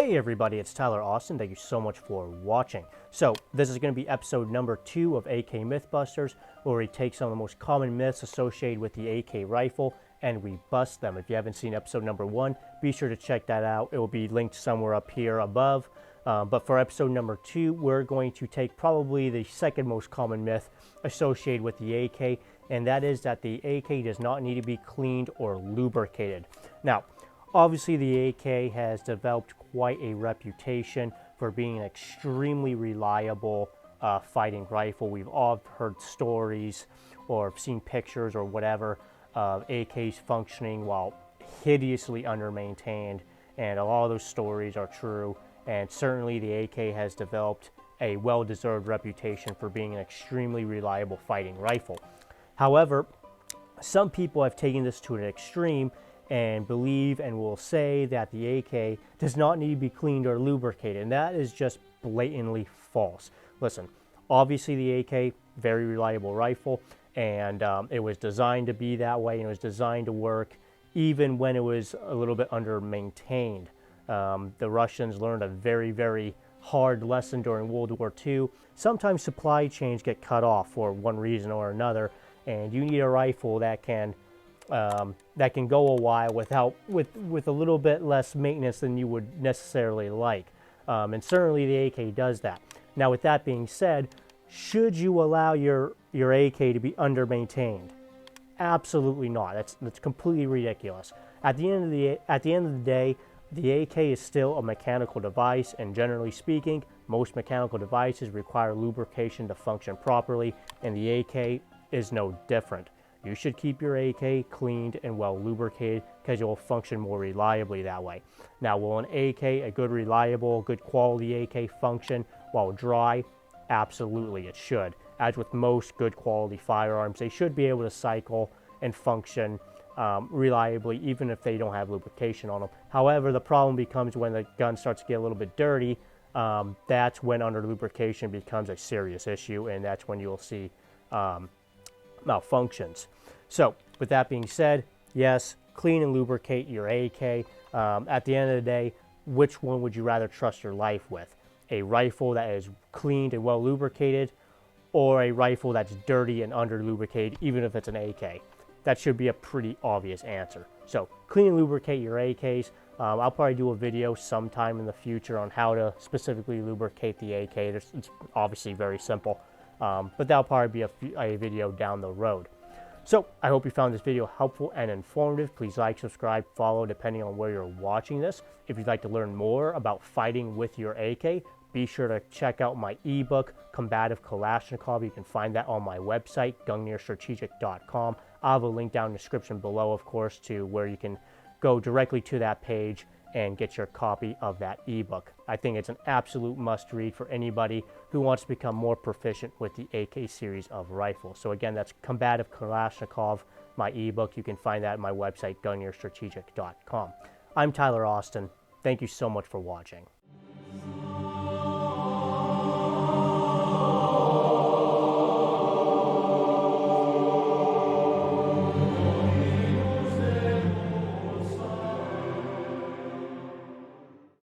Hey everybody, it's Tyler Austin. Thank you so much for watching. So this is going to be episode number 2 of AK Mythbusters, where we take some of the most common myths associated with the AK rifle and we bust them. If you haven't seen episode number 1, be sure to check that out. It will be linked somewhere up here above. But for episode number 2, we're going to take probably the second most common myth associated with the AK, and that is that the AK does not need to be cleaned or lubricated. Now, obviously, the AK has developed quite a reputation for being an extremely reliable fighting rifle. We've all heard stories or seen pictures or whatever of AKs functioning while hideously under-maintained, and a lot of those stories are true. And certainly the AK has developed a well-deserved reputation for being an extremely reliable fighting rifle. However, some people have taken this to an extreme and believe and will say that the AK does not need to be cleaned or lubricated, and that is just blatantly false. Listen, obviously the AK, very reliable rifle, and it was designed to be that way, and it was designed to work even when it was a little bit under-maintained. The Russians learned a very, very hard lesson during World War II. Sometimes supply chains get cut off for one reason or another, and you need a rifle that can go a while with a little bit less maintenance than you would necessarily like. And certainly the AK does that. Now, with that being said, should you allow your AK to be under-maintained? Absolutely not. That's completely ridiculous. At the end of the day, the AK is still a mechanical device, and generally speaking, most mechanical devices require lubrication to function properly, and the AK is no different. You should keep your AK cleaned and well lubricated because it will function more reliably that way. Now, will an AK, a good reliable, good quality AK function while dry? Absolutely, it should. As with most good quality firearms, they should be able to cycle and function reliably even if they don't have lubrication on them. However, the problem becomes when the gun starts to get a little bit dirty. That's when under lubrication becomes a serious issue, and that's when you'll see malfunctions. So with that being said, yes, clean and lubricate your AK. At the end of the day, which one would you rather trust your life with? A rifle that is cleaned and well lubricated, or a rifle that's dirty and under lubricated, even if it's an AK? That should be a pretty obvious answer. So clean and lubricate your AKs. I'll probably do a video sometime in the future on how to specifically lubricate the AK. It's obviously very simple, but that'll probably be a video down the road. So I hope you found this video helpful and informative. Please like, subscribe, follow, depending on where you're watching this. If you'd like to learn more about fighting with your AK, be sure to check out my ebook, Combative Kalashnikov. You can find that on my website, gungnirstrategic.com. I'll have a link down in the description below, of course, to where you can go directly to that page and get your copy of that ebook. I think it's an absolute must-read for anybody who wants to become more proficient with the AK series of rifles. So again, that's Combative Kalashnikov, my ebook. You can find that at my website, gungnirstrategic.com. I'm Tyler Austin. Thank you so much for watching.